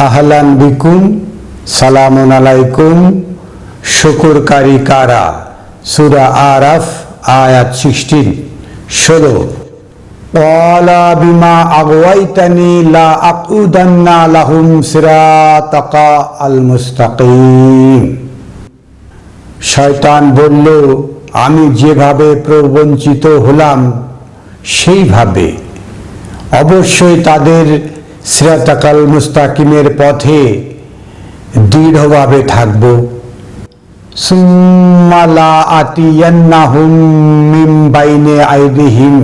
আহলান বিকুম, সালামুন আলাইকুম। শুকুরকারী কারা? সূরা আরাফ আয়াত 16। ক্বালা বিমা আগওয়াইতানি লা আকুদান্না লাহুম সিরাতাকা আল মুস্তাকিম। শয়তান বলল, আমি যেভাবে প্রবঞ্চিত হলাম সেইভাবে অবশ্যই তাদের সিরাতাকাল মুস্তাকিমের পথে দৃঢ়ভাবে থাকব। সুম্মা লা আতিয়ান্নাহুম মিন বাইনি আইদিহিম,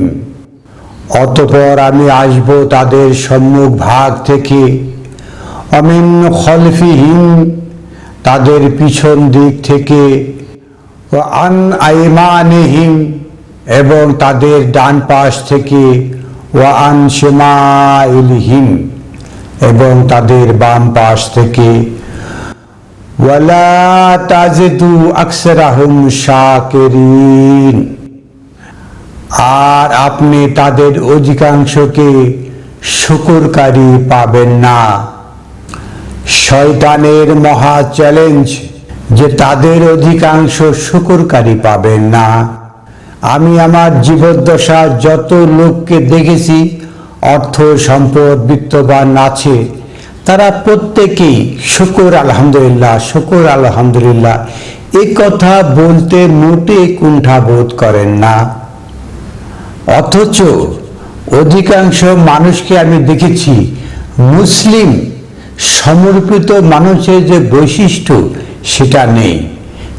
অতঃপর আমি আসব তাদের সম্মুখ ভাগ থেকে, ওয়া মিন খলফিহিম, তাদের পিছন দিক থেকে, ওয়া আন আইমানিহিম, এবং তাদের ডান পাশ থেকে, ওয়া আন শিমাইলিহিম, এবং তাদের বাম পাশ থেকে। ওয়ালা তাজিদু আকসারাহুম শাকিরিন, আর আপনি তাদের অধিকাংশকে শুকরকারী পাবেন না। শয়তানের মহা চ্যালেঞ্জ যে তাদের অধিকাংশ শুকরকারী পাবেন না। আমি আমার জীবদ্দশা যত লোককে দেখেছি অর্থ সম্পদ বিত্তবান আছে, তারা প্রত্যেকেই শুকর আলহামদুলিল্লাহ, শুকর আলহামদুলিল্লাহ এই কথা বলতে মোটে কুণ্ঠাবোধ করেন না। অথচ অধিকাংশ মানুষকে আমি দেখেছি মুসলিম সমর্পিত মানুষের যে বৈশিষ্ট্য সেটা নেই,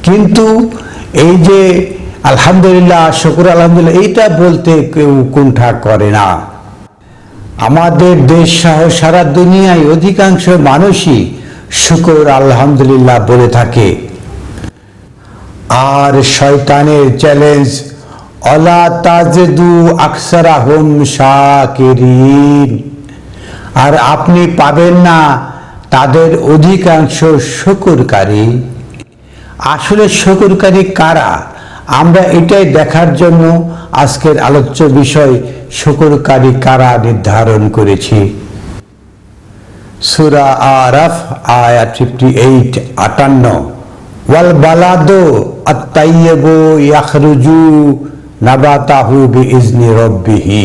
কিন্তু এই যে আলহামদুলিল্লাহ, শুকর আলহামদুলিল্লাহ এইটা বলতে কেউ কুণ্ঠা করে না। আমাদের দেশ সহ সারা দুনিয়ায় অধিকাংশ মানুষই শুকর আলহামদুলিল্লাহ বলে থাকে। আর শয়তানের চ্যালেঞ্জ, অলা তাজিদু আকসারাহুম শাকিরিন, আর আপনি পাবেন না তাদের অধিকাংশ শুকরকারী। আসলে শুকরকারী কারা, আমরা এটাই দেখার জন্য আজকের আলোচ্য বিষয় শুকরকারী কারা নির্ধারণ করেছি। সূরা আরাফ আয়াত 58। ওয়াল বালাদু আত-তাইয়্যিবু ইয়াখরুজু নাবাতাহু বিইজনি রাব্বিহি।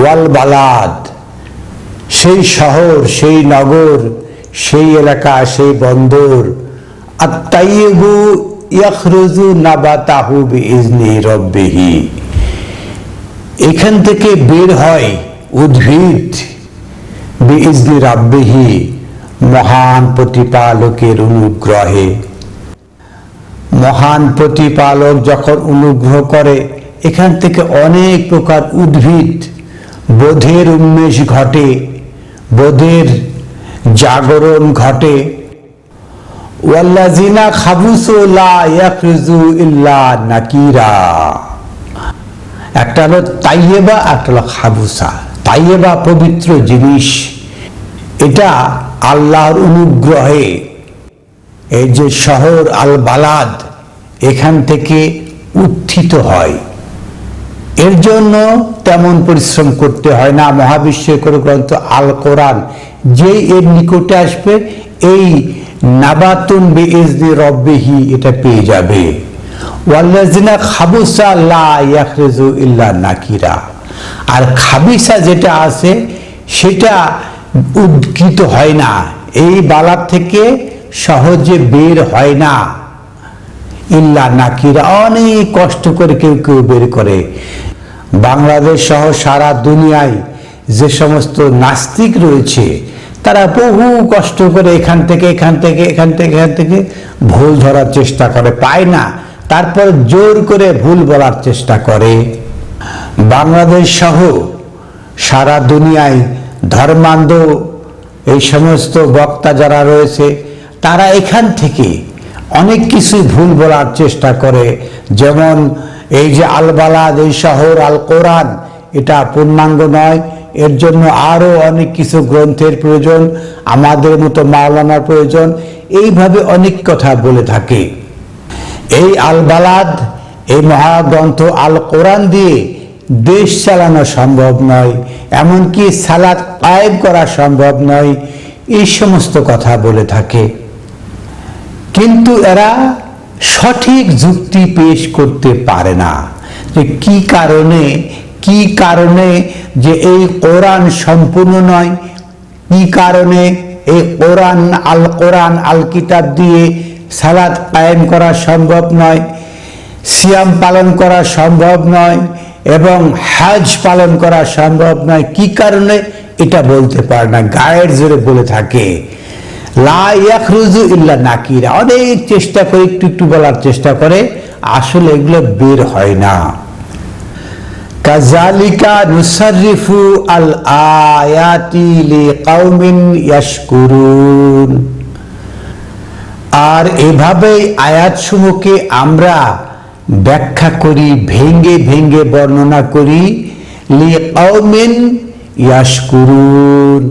ওয়াল বালাদ, সেই শহর, সেই নগর, সেই এলাকা, সেই বন্দর, আত-তাইয়্যিবু ইয়াখরুজু নাবাতাহু বিইজনি রাব্বিহি, এখান থেকে বের হয় উদ্ভিদ বিইজনি রাব্বিহি, মহান প্রতিপালকের অনুগ্রহে। মহান প্রতিপালক যখন অনুগ্রহ করে, এখান থেকে অনেক প্রকার উদ্ভিদ বোধের উন্মেষ ঘটে, বোধের জাগরণ ঘটে। ওয়াল্লাযিনা খাবুসু লা ইয়াখরুজু ইল্লা নাকিরা, একটা হলো তাইয়েবা, একটা হলো খাবুসা। তাইয়েবা পবিত্র জিনিস, এটা আল্লাহর অনুগ্রহে এই যে শহর আল বালাদ এখান থেকে উত্থিত হয়। এর জন্য তেমন পরিশ্রম করতে হয় না। মহাবিশ্বের কোনো গ্রন্থ আল কোরআন যেই এর নিকটে আসবে, এই নাবাতুন বিইজনি রাব্বিহি এটা পেয়ে যাবে। ওয়াল্লাযিনা খাবুসা লা ইয়াখরুজু ইল্লা নাকিরা, আর খাবিসা যেটা আছে সেটা উদ্গীত হয় না, এই বালাদ থেকে সহজে বের হয় না। ইল্লা নাকিরা, অনেক কষ্ট করে কেউ কেউ বের করে। বাংলাদেশ সহ সারা দুনিয়ায় যে সমস্ত নাস্তিক রয়েছে, তারা বহু কষ্ট করে এখান থেকে ভুল ধরার চেষ্টা করে, পায় না, তারপর জোর করে ভুল বলার চেষ্টা করে। বাংলাদেশ সহ সারা দুনিয়ায় ধর্মান্ধ এই সমস্ত বক্তা যারা রয়েছে, তারা এখান থেকে অনেক কিছু ভুল বলার চেষ্টা করে। যেমন এই যে আল বালাদ, এই শহর আল কোরআন, এটা পূর্ণাঙ্গ নয়, এর জন্য আরো অনেক কিছু গ্রন্থের প্রয়োজন, আমাদের মতো মাওলানার প্রয়োজন, এইভাবে অনেক কথা বলে থাকে। এই আল বালাদ, এই মহাগ্রন্থ আল কোরআন দিয়ে দেশ চালানো সম্ভব নয়, এমনকি সালাত কায়েম করা সম্ভব নয়। এই সমস্ত কথা বলে থাকে, কিন্তু এরা সঠিক যুক্তি পেশ করতে পারে না যে কি কারণে যে এই কোরআন সম্পূর্ণ নয়, কি কারণে এই কোরআন আল কিতাব দিয়ে সালাত কায়েম করা সম্ভব নয়, সিয়াম পালন করা সম্ভব নয় এবং হজ পালন করা সম্ভব নয়। কি কারণে এটা বলতে পারে না, গায়ের জোরে বলে থাকে। লা ইয়াখরুজু ইল্লা নাকিরা, অনেক চেষ্টা করে একটু বলার চেষ্টা করে, আসলে এগুলো বের হয় না। কাযালিকা নুসাররিফু আল আয়াতি লিকাউমিন ইয়াশকুরুন, আর এভাবেই আয়াতসমূহকে আমরা ব্যাখ্যা করি, ভেঙ্গে ভেঙ্গে বর্ণনা করি, লিকাউমিন ইয়াশকুরুন,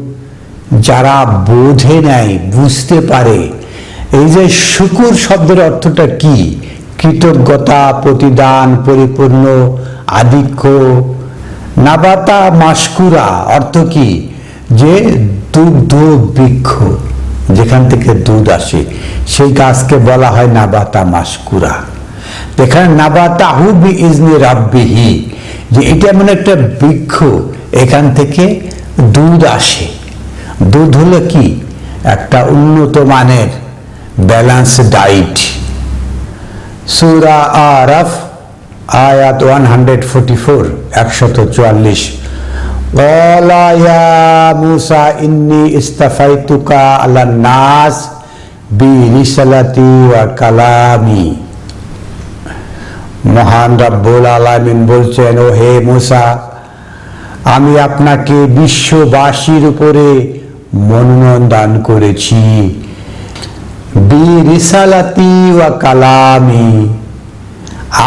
যারা বোঝে নেয়, বুঝতে পারে। এই যে শুকুর শব্দের অর্থটা কি? কৃতজ্ঞতা, প্রতিদান, পরিপূর্ণ, আধিক্য। নাবাতা মাশকুরা অর্থ কি? যে দুগ্ধ বৃক্ষ, যেখান থেকে দুধ আসে, সেই গাছকে বলা হয় নাবাতা মাশকুরা। এখানে নাবাতাহু বিইজনি রাব্বিহি, যে এটা এমন একটা বৃক্ষ, এখান থেকে দুধ আসে। দুধ হলো কি? একটা উন্নত মানের ব্যালেন্স ডায়েট। সূরা আরাফ আয়াত 144, 144। ক্বালা ইয়া মূসা ইন্নী ইসতাফাইতুকা আলান নাস বিরিসালাতি ওয়া কালামি। মহান রব্বুল আলামিন বলছেন, ও হে মূসা, আমি আপনাকে বিশ্ববাসীর উপরে মনোনয়ন দান করেছি, বিরিসালাতি ওয়া কালামি,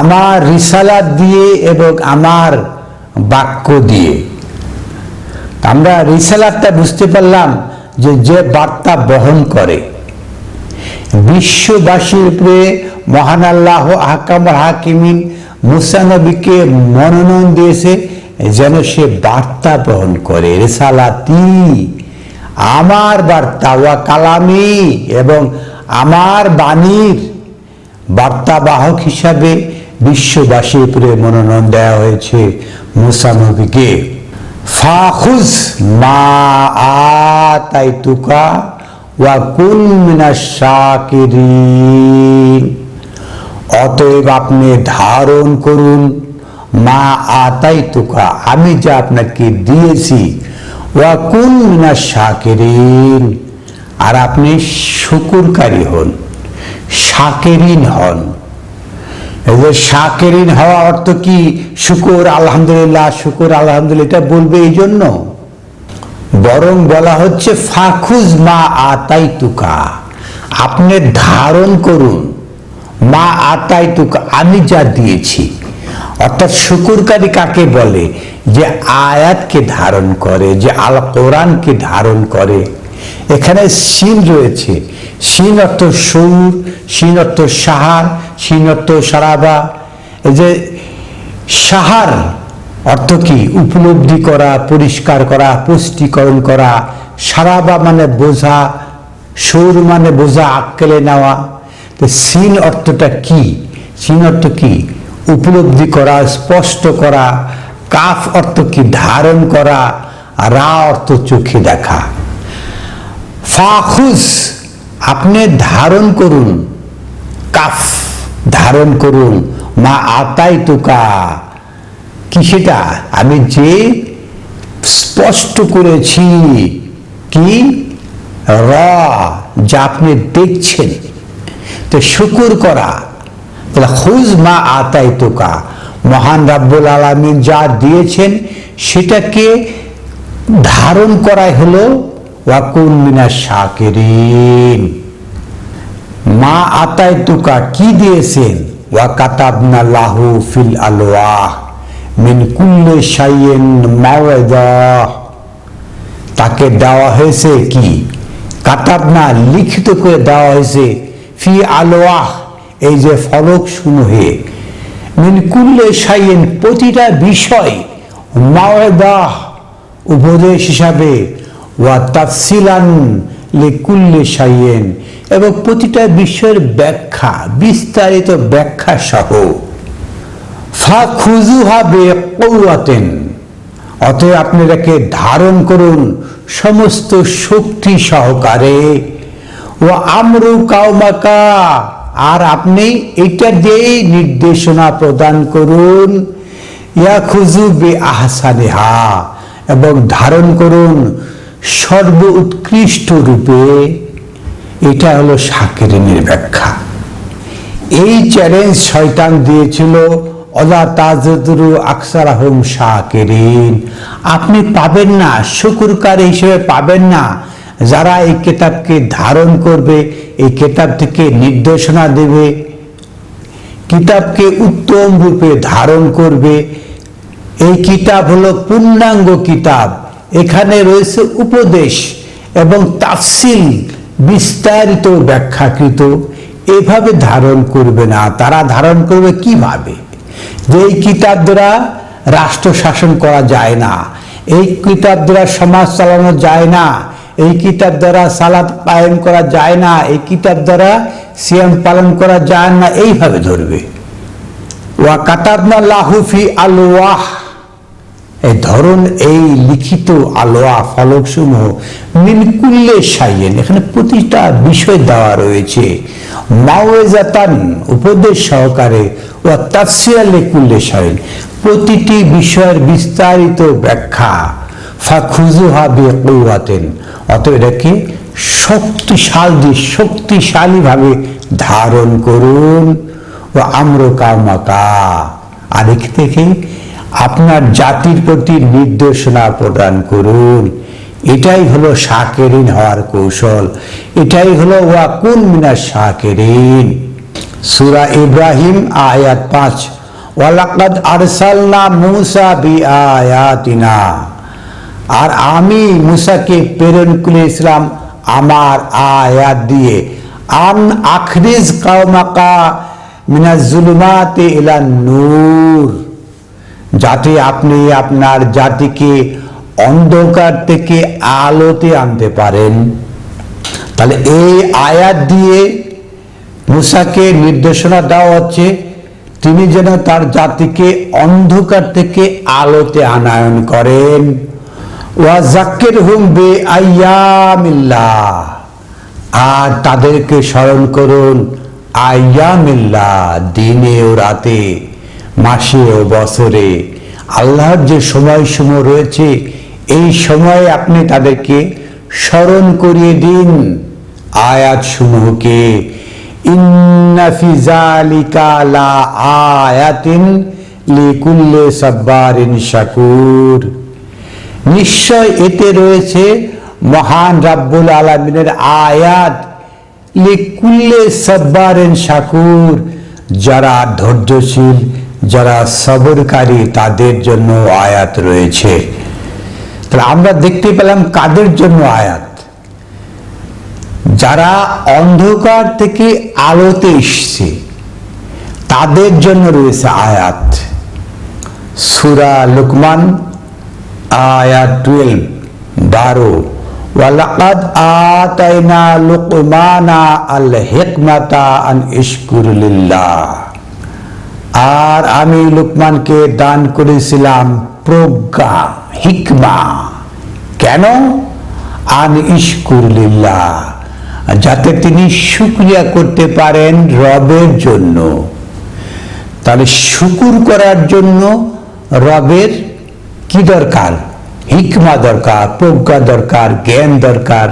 আমার রিসালাত দিয়ে এবং আমার বাক্য দিয়ে। আমরা রিসালাতটা বুঝতে পারলাম যে বার্তা বহন করে। বিশ্ববাসীর উপরে মহান আল্লাহ আহকামুল হাকিমিন মূসা নবীকে মনোনয়ন দিয়েছে যেন সে বার্তা বহন করে। রিসালাতি, আমার বার্তা, ওয়া কালামি, এবং আমার বাণীর বার্তাবাহক হিসাবে বিশ্ববাসীর উপরে মনোনয়ন দেওয়া হয়েছে মূসা নবীকে। ফাখুজ মা আতাইতুকা ওয়া কুন মিনাশ শাকিরিন, অতএব আপনি ধারণ করুন মা আতাইতুকা, আমি যা আপনাকে দিয়েছি, ওয়া কুন মিনাশ শাকিরিন, আর আপনি শুকরকারী হন, শাকিরিন হন। এই যে শাকিরিন হওয়া অর্থ কি? শুকর আলহামদুলিল্লাহ, শুকর আলহামদুলিল্লাহ এটা বলবে এই জন্য, বরং বলা হচ্ছে ফাখুজ মা আতাইতুকা, আপনি ধারণ করুন মা আতাইতুকা, আমি যা দিয়েছি। অর্থাৎ শুকরকারী কাকে বলে? যে আয়াতকে ধারণ করে, যে আল কোরআনকে ধারণ করে। এখানে সিন রয়েছে, সিন অর্থ সুর, সিন অর্থ সাহার, সিন অর্থ সারাবা। এই যে সাহার অর্থ কি? উপলব্ধি করা, পরিষ্কার করা, পুষ্টিকরণ করা। সারাবা মানে বোঝা, সুর মানে বোঝা, আক্কেলে নেওয়া। তো সিন অর্থটা কি? সিন অর্থ কি? উপলব্ধি করা, স্পষ্ট করা। কাফ অর্থ কি? ধারণ করা। রা অর্থ চোখে দেখা। ফাখুজ, আপনি ধারণ করুন, কাফ ধারণ করুন, মা আতাইতুকা, কি সেটা? আমি যে স্পষ্ট করেছি, কি? র, যা আপনি দেখছেন। তো শুকুর করা, তাহলে খুজ মা আতাইতুকা, মহান রাব্বুল আলামিন যা দিয়েছেন সেটাকে ধারণ করাই হলো ওয়া কুন মিনাশ শাকিরিন। মা আতাইতুকা কি দিয়েছেন? ওয়া কাতাবনা লাহু ফিল আলওয়াহ মিন কুল্লি শাইইন মাওইদা, তাকে দেওয়া হয়েছে কি? কাতাবনা, লিখিত করে দেওয়া হয়েছে, ফি আলওয়াহ, এই যে ফলক সমূহে, মিন কুল্লি শাইইন, প্রতিটা বিষয়, মাওইদা, উপদেশ হিসাবে, ওয়া তাফসিলান লিকুল্লি শাইইন, এবং প্রতিটা বিষয়ের ব্যাখ্যা, বিস্তারিত ব্যাখ্যা সহ। ফাখুযুহা বিকুওয়াতিন, অতএব আপনি এটাকে ধারণ করুন সমস্ত শক্তি সহকারে। ওয়া আমরু কাওমাকা, আর আপনি এটা দিয়েই নির্দেশনা প্রদান করুন। ইয়াখুযু বিআহসানিহা, এবং ধারণ করুন সর্ব উৎকৃষ্ট রূপে। এটা হলো শাকিরিনের ব্যাখ্যা। এই চ্যালেঞ্জ শয়তান দিয়েছিল, ওয়ালা তাজিদু আকসারাহুম শাকিরিন, আপনি পাবেন না, শুকরকারী হিসেবে পাবেন না যারা এই কিতাবকে ধারণ করবে, এই কিতাব থেকে নির্দেশনা দেবে, কিতাবকে উত্তম রূপে ধারণ করবে। এই কিতাব হলো পূর্ণাঙ্গ কিতাব, এখানে রয়েছে উপদেশ এবং তাফসীল, বিস্তারিত ব্যাখ্যাকৃত। এভাবে ধারণ করবে না। তারা ধারণ করবে কিভাবে? যে এই কিতাব দ্বারা রাষ্ট্র শাসন করা যায় না, এই কিতাব দ্বারা সমাজ চালানো যায় না, এই কিতাব দ্বারা সালাত কায়েম করা যায় না, এই কিতাব দ্বারা সিয়াম পালন করা যায় না, এইভাবে ধরবে। ওয়া কাতাবনা লাহু ফি আলওয়াহ, এই ধরুন এই লিখিত আলোয়া ফলকসমূহ মিন কুল্লি শাইইন, এখানে প্রতিটা বিষয় দেওয়া রয়েছে, মাউইজাতান, উপদেশ সহকারে, ওয়া তাফসীরাল লিকুল্লি শাইইন, প্রতিটি বিষয়ের বিস্তারিত ব্যাখ্যা। ফাখুযুহা বিকুওয়াতিন, অতএব এটাকে শক্তিশালীভাবে ধারণ করুন। ওয়া আমরু কাওমাকা, আর এ থেকে আপনার জাতির প্রতি নির্দেশনা প্রদান করুন। এটাই হলো শাকিরিন হওয়ার কৌশল, এটাই হলো ওয়া কুন মিনাশ শাকিরিন। সূরা ইব্রাহিম আয়াত 5, ওয়ালাকাদ আরসালনা মূসা বিআয়াতিনা, আর আমি মূসাকে প্রেরণ করেছিলাম আমার আয়াত দিয়ে। আন আখরিজ কাওমাকা মিনাজ জুলুমাতি ইলান নূর, যাতে আপনি আপনার জাতিকে অন্ধকার থেকে আলোতে আনতে পারেন। তাহলে এই আয়াত দিয়ে মূসাকে নির্দেশনা দেওয়া হচ্ছে তিনি যেন তার জাতিকে অন্ধকার থেকে আলোতে আনয়ন করেন। ওয়া যাক্কিরহুম বিআইয়ামিল্লাহ, আর তাদেরকে স্মরণ করুন আইয়ামিল্লাহ, দিনে ও রাতে, মাসে ও বছরে আল্লাহর যে সময়সমূহ রয়েছে, এই সময়ে আপনি তাদেরকে স্মরণ করিয়ে দিন আয়াত সমূহকে। ইন্না ফি যালিকা লা আয়াতিন লিকুল্লি সাব্বারিন শাকুর, নিশ্চয় এতে রয়েছে মহান রাব্বুল আলামিনের আয়াত, লিকুল্লি সাব্বারিন শাকুর, যারা ধৈর্যশীল, যারা সবরকারী, তাদের জন্য আয়াত রয়েছে। তাহলে আমরা দেখতে পেলাম কাদের জন্য আয়াত? যারা অন্ধকার থেকে আলোতে এসছে তাদের জন্য রয়েছে আয়াত। সূরা লুকমান আয়াত 12, ওয়ালাকাদ আতাইনা লুকমানা আল হিকমাতা আন ইশকুর লিল্লাহ, আর আমি লুকমানকে দান করেছিলাম প্রজ্ঞা, হিকমা। কেন? আন ইশকুর লিল্লাহ, যাতে তিনি শুকরিয়া করতে পারেন রবের জন্য। তাহলে শুকুর করার জন্য রবের কি দরকার? হিকমা দরকার, প্রজ্ঞা দরকার, জ্ঞান দরকার।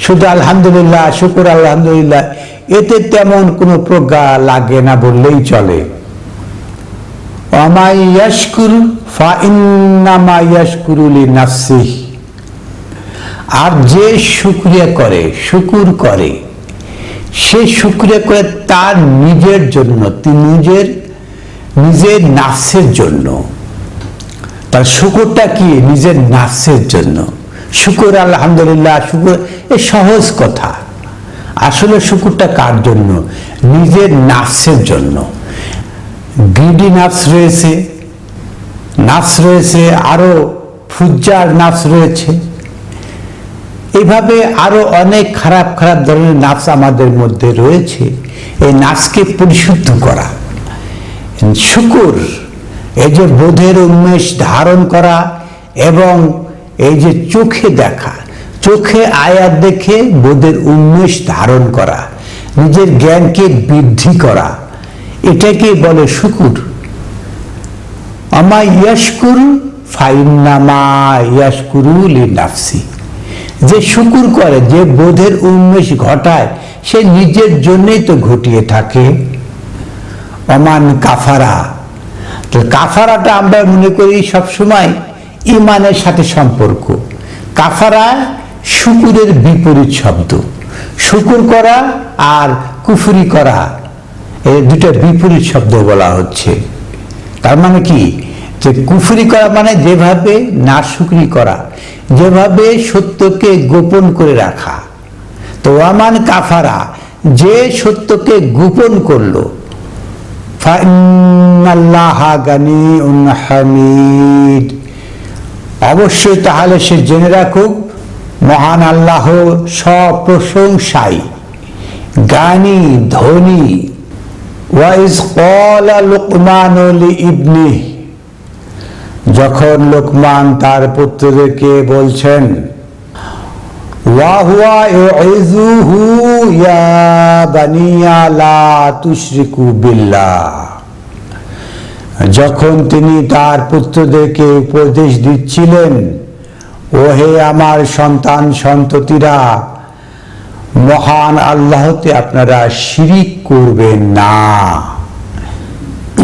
শুধু আলহামদুলিল্লাহ, শুকুর আলহামদুলিল্লাহ, এতে তেমন কোনো প্রজ্ঞা লাগে না বললেই চলে। ওয়ামাই ইয়াশকুর ফাইন্নামা ইয়াশকুরু লিনাফসিহি, আর যে শুকরিয়া করে, শুকুর করে, সে শুকরিয়া করে তার নিজের জন্য, নিজের নাফসের জন্য। তার শুকুরটা কি? নিজের নাফসের জন্য। শুকুর আলহামদুলিল্লাহ, শুকুর এ সহজ কথা। আসলে শুকুরটা কার জন্য? নিজের নাফসের জন্য। গ্রিডি নাফস রয়েছে, আরো ফুজ্জার নাফস রয়েছে। এভাবে আরো অনেক খারাপ খারাপ ধরনের নাফস আমাদের মধ্যে রয়েছে। এই নাফসকে পরিশুদ্ধ করা, শুকুর, এই যে বোধের উন্মেষ ধারণ করা, এবং এই যে চোখে দেখা, চোখে আয়াত দেখে বোধের উন্মেষ ধারণ করা, নিজের জ্ঞানকে বৃদ্ধি করা, এটাকে বলে শুকুর। আমা ইয়াশকুরু ফাইন্নামা ইয়াশকুরু লিনাফসি, যে শুকুর করে, যে বোধের উন্মেষ ঘটায়, সে নিজের জন্যই তো ঘটিয়ে থাকে। অমান কাফারা, তো কাফারাটা আমরা মনে করি সবসময় ইমানের সাথে সম্পর্ক। কাফারা শুকুরের বিপরীত শব্দ। শুকুর করা আর কুফরি করা, এই দুটো বিপরীত শব্দ বলা হচ্ছে। তার মানে কি, যে কুফরি করা মানে যেভাবে নাশুকরি করা, যেভাবে সত্যকে গোপন করে রাখা। তো ওয়ামান কাফারা, যে সত্যকে গোপন করলো, ফাইন্নাল্লাহা গানিউন হামিদ, অবশ্যই তাহলে সে জেনে রাখুক মহান আল্লাহ সপ্রশংসাই, গানি, ধনী। ওয়াইজ ক্বালা লুকমানু লিইবনিহি, যখন লোকমান তার পুত্রদেরকে বলছেন, ওয়া হুয়া ইউইযুহু ইয়া বানিয়া লা তুশরিকু বিল্লাহ, যখন তিনি তার পুত্রদেরকে উপদেশ দিচ্ছিলেন, ওহে আমার সন্তান সন্ততিরা, মহান আল্লাহতে আপনারা শিরিক করবেন না।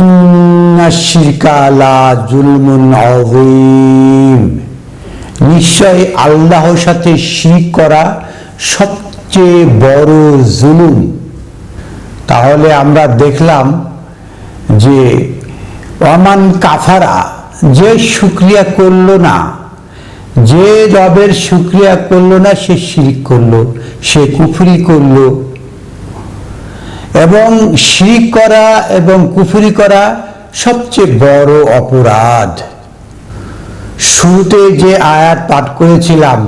ইন্নাশ শিরকা লা যুলমুন আযীম, নিশ্চয় আল্লাহর সাথে শিরিক করা সবচেয়ে বড় জুলুম। তাহলে আমরা দেখলাম যে ওয়ামান কাফারা, যে শুকরিয়া করলো না, যে রবের শুকরিয়া করলো না, সে শিরিক করলো, সে কুফরি করলো। এবং শিরিক করা এবং কুফরি করা সবচেয়ে বড় অপরাধ। শুরুতে যে আয়াত পাঠ করেছিলাম,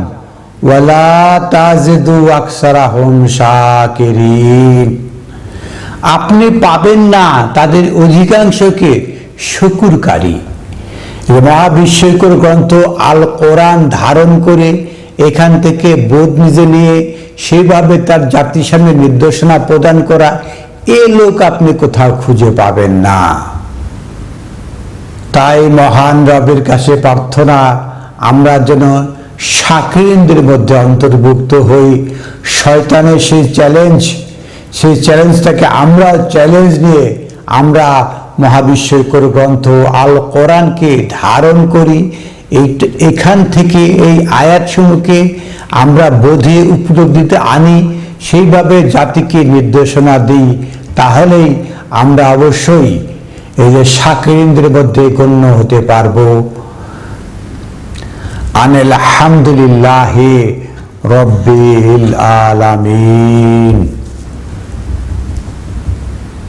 ওয়ালা তাজিদু আকসারাহুম শাকিরিন, আপনি পাবেন না তাদের অধিকাংশকে শুকুরকারী। মহাবিস্ময়কর গ্রন্থ আল কোরআন ধারণ করে এখান থেকে বোধ নিজে নিয়ে সেভাবে তার জাতির সামনে নির্দেশনা প্রদান করা, এ লোক আপনি কোথাও খুঁজে পাবেন না। তাই মহান রবের কাছে প্রার্থনা, আমরা যেন শাকিরিনদের মধ্যে অন্তর্ভুক্ত হই। শয়তানের সেই চ্যালেঞ্জটাকে আমরা চ্যালেঞ্জ নিয়ে আমরা মহাবিস্ময়কর গ্রন্থ আল কোরআনকে ধারণ করি। এখান থেকে এই আয়াতসমূহকে আমরা বোধে উপলব্ধিতে আনি, সেইভাবে জাতিকে নির্দেশনা দিই, তাহলেই আমরা অবশ্যই এই যে শাকিরিনদের মধ্যে গণ্য হতে পারবো। আলহামদুলিল্লাহি রাব্বিল আলামিন।